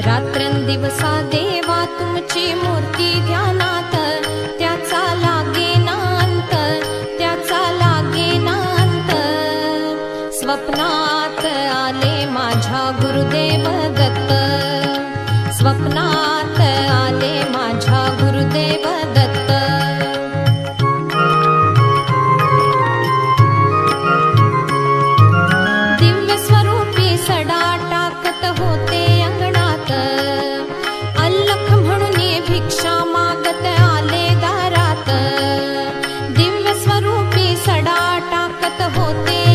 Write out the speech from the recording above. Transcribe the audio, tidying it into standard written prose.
रात्रंदिवसा देवा तुमची मूर्ती ध्यानात, त्याचा लागेना अंत, त्याचा लागेना अंत. स्वप्नात आले माझ्या गुरुदेव दत्त, स्वप्नात आले माझ्या गुरुदेव दत्त. दिव्य स्वरूपी सडा टाकत होते अंगणात, अल्लख म्हणून भिक्षा मागत आले दारात. दिव्य स्वरूपी सडा टाकत होते